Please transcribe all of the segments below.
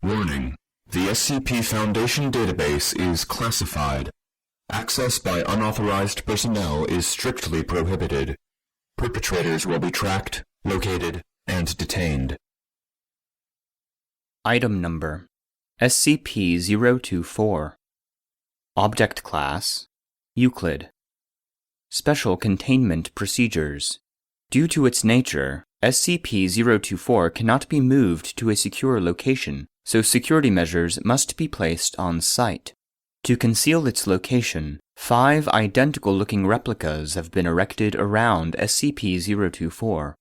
Warning: the SCP Foundation database is classified. Access by unauthorized personnel is strictly prohibited. Perpetrators will be tracked, located, and detained. Item Number: SCP-024. Object Class: Euclid. Special Containment Procedures. Due to its nature, SCP-024 cannot be moved to a secure location, so security measures must be placed on site. To conceal its location, 5 identical-looking replicas have been erected around SCP-024.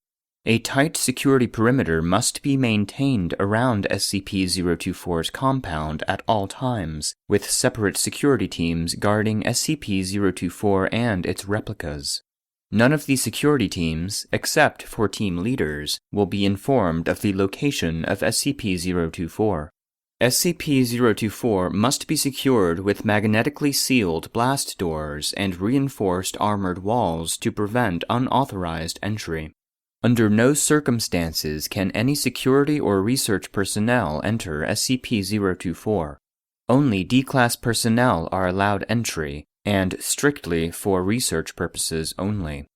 A tight security perimeter must be maintained around SCP-024's compound at all times, with separate security teams guarding SCP-024 and its replicas. None of the security teams, except for team leaders, will be informed of the location of SCP-024. SCP-024 must be secured with magnetically sealed blast doors and reinforced armored walls to prevent unauthorized entry. Under no circumstances can any security or research personnel enter SCP-024. Only D-Class personnel are allowed entry, and strictly for research purposes only.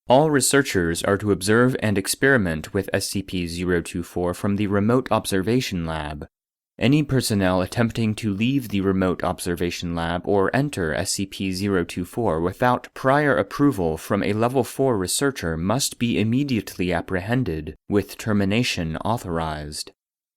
All researchers are to observe and experiment with SCP-024 from the Remote Observation Lab. Any personnel attempting to leave the Remote Observation Lab or enter SCP-024 without prior approval from a Level 4 researcher must be immediately apprehended, with termination authorized.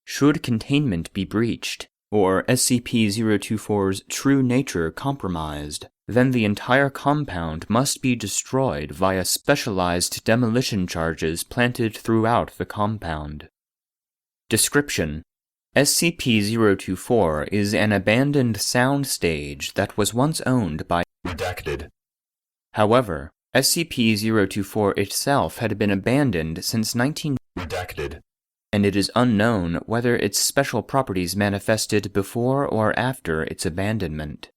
Should containment be breached, or SCP-024's true nature compromised, then the entire compound must be destroyed via specialized demolition charges planted throughout the compound. Description: SCP-024 is an abandoned sound stage that was once owned by Redacted. However, SCP-024 itself had been abandoned since Redacted. And it is unknown whether its special properties manifested before or after its abandonment.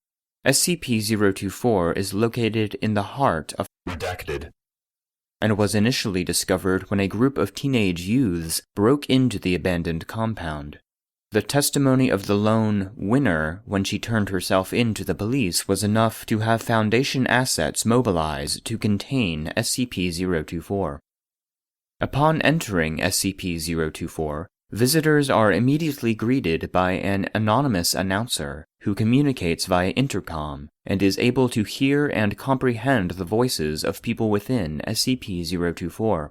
SCP-024 is located in the heart of Redacted. And was initially discovered when a group of teenage youths broke into the abandoned compound. The testimony of the lone winner when she turned herself in to the police was enough to have Foundation assets mobilized to contain SCP-024. Upon entering SCP-024, visitors are immediately greeted by an anonymous announcer who communicates via intercom and is able to hear and comprehend the voices of people within SCP-024.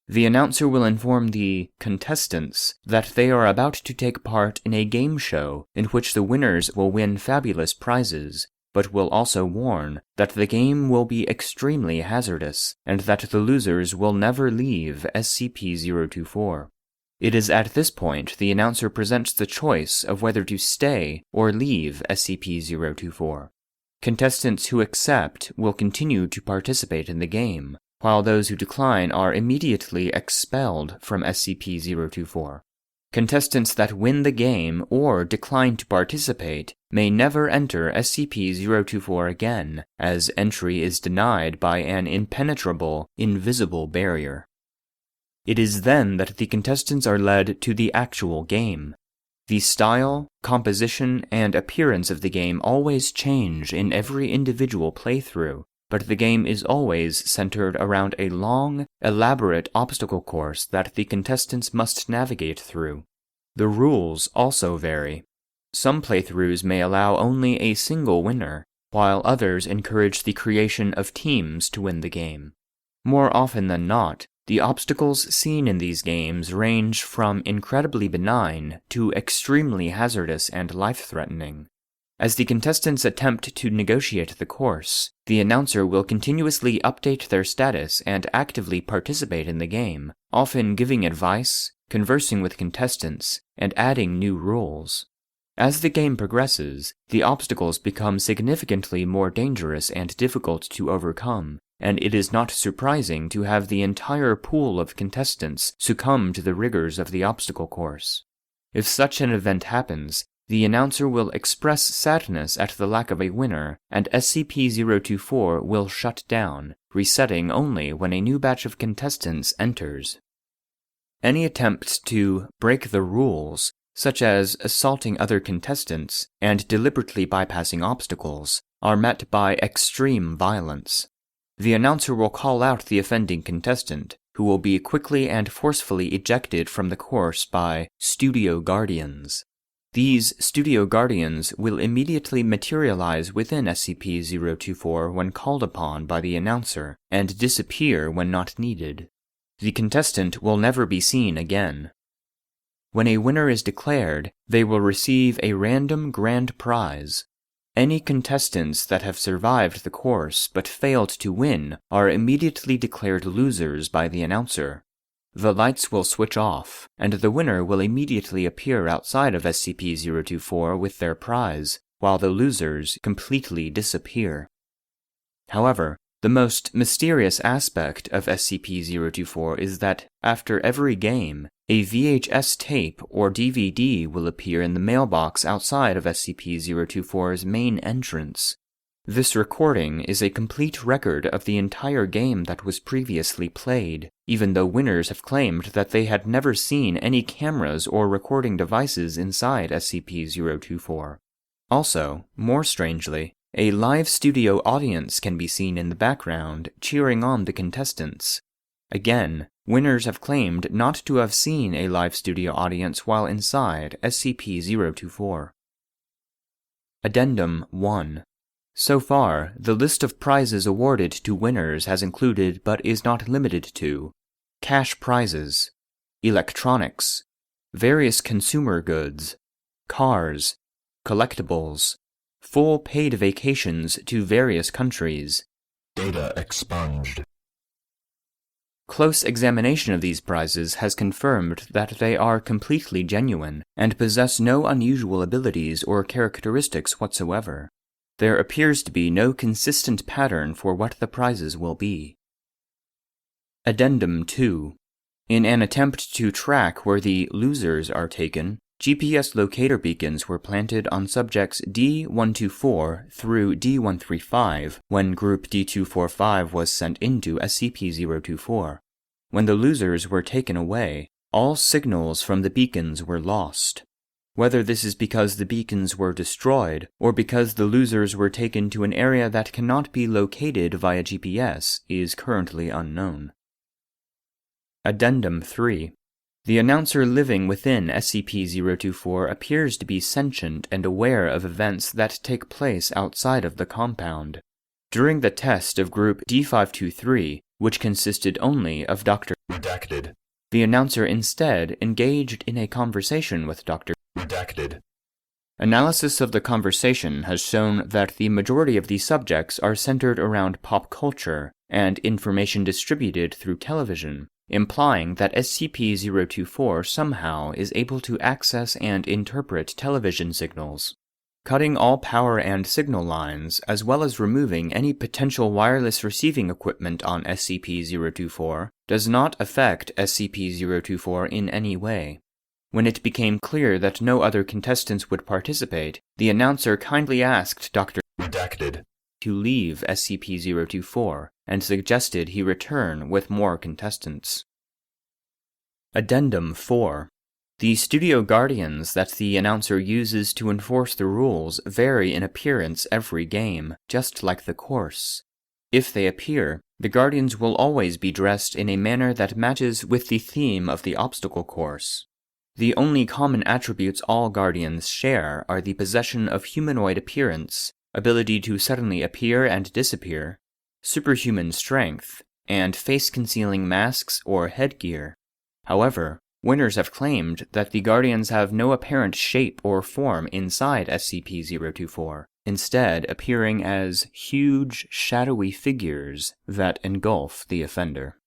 The announcer will inform the contestants that they are about to take part in a game show in which the winners will win fabulous prizes, but will also warn that the game will be extremely hazardous and that the losers will never leave SCP-024. It is at this point the announcer presents the choice of whether to stay or leave SCP-024. Contestants who accept will continue to participate in the game, while those who decline are immediately expelled from SCP-024. Contestants that win the game or decline to participate may never enter SCP-024 again, as entry is denied by an impenetrable, invisible barrier. It is then that the contestants are led to the actual game. The style, composition, and appearance of the game always change in every individual playthrough, but the game is always centered around a long, elaborate obstacle course that the contestants must navigate through. The rules also vary. Some playthroughs may allow only a single winner, while others encourage the creation of teams to win the game. More often than not, the obstacles seen in these games range from incredibly benign to extremely hazardous and life-threatening. As the contestants attempt to negotiate the course, the announcer will continuously update their status and actively participate in the game, often giving advice, conversing with contestants, and adding new rules. As the game progresses, the obstacles become significantly more dangerous and difficult to overcome, and it is not surprising to have the entire pool of contestants succumb to the rigors of the obstacle course. If such an event happens, the announcer will express sadness at the lack of a winner, and SCP-024 will shut down, resetting only when a new batch of contestants enters. Any attempts to break the rules such as assaulting other contestants and deliberately bypassing obstacles, are met by extreme violence. The announcer will call out the offending contestant, who will be quickly and forcefully ejected from the course by studio guardians. These studio guardians will immediately materialize within SCP-024 when called upon by the announcer, and disappear when not needed. The contestant will never be seen again. When a winner is declared, they will receive a random grand prize. Any contestants that have survived the course but failed to win are immediately declared losers by the announcer. The lights will switch off, and the winner will immediately appear outside of SCP-024 with their prize, while the losers completely disappear. However, the most mysterious aspect of SCP-024 is that, after every game, a VHS tape or DVD will appear in the mailbox outside of SCP-024's main entrance. This recording is a complete record of the entire game that was previously played, even though winners have claimed that they had never seen any cameras or recording devices inside SCP-024. Also, more strangely, a live studio audience can be seen in the background cheering on the contestants. Again, winners have claimed not to have seen a live studio audience while inside SCP-024. Addendum 1. So far, the list of prizes awarded to winners has included but is not limited to cash prizes, electronics, various consumer goods, cars, collectibles, full paid vacations to various countries. Data expunged. Close examination of these prizes has confirmed that they are completely genuine and possess no unusual abilities or characteristics whatsoever. There appears to be no consistent pattern for what the prizes will be. Addendum 2. In an attempt to track where the losers are taken, GPS locator beacons were planted on subjects D-124 through D-135 when Group D-245 was sent into SCP-024. When the losers were taken away, all signals from the beacons were lost. Whether this is because the beacons were destroyed, or because the losers were taken to an area that cannot be located via GPS, is currently unknown. Addendum 3. The announcer living within SCP-024 appears to be sentient and aware of events that take place outside of the compound. During the test of Group D523, which consisted only of Dr. Redacted. The announcer instead engaged in a conversation with Dr. Redacted. Analysis of the conversation has shown that the majority of these subjects are centered around pop culture and information distributed through television, implying that SCP-024 somehow is able to access and interpret television signals. Cutting all power and signal lines, as well as removing any potential wireless receiving equipment on SCP-024, does not affect SCP-024 in any way. When it became clear that no other contestants would participate, the announcer kindly asked Dr. Redacted to leave SCP-024 and suggested he return with more contestants. Addendum 4. The studio guardians that the announcer uses to enforce the rules vary in appearance every game, just like the course. If they appear, the guardians will always be dressed in a manner that matches with the theme of the obstacle course. The only common attributes all guardians share are the possession of humanoid appearance, ability to suddenly appear and disappear, superhuman strength, and face-concealing masks or headgear. However, winners have claimed that the Guardians have no apparent shape or form inside SCP-024, instead appearing as huge, shadowy figures that engulf the offender.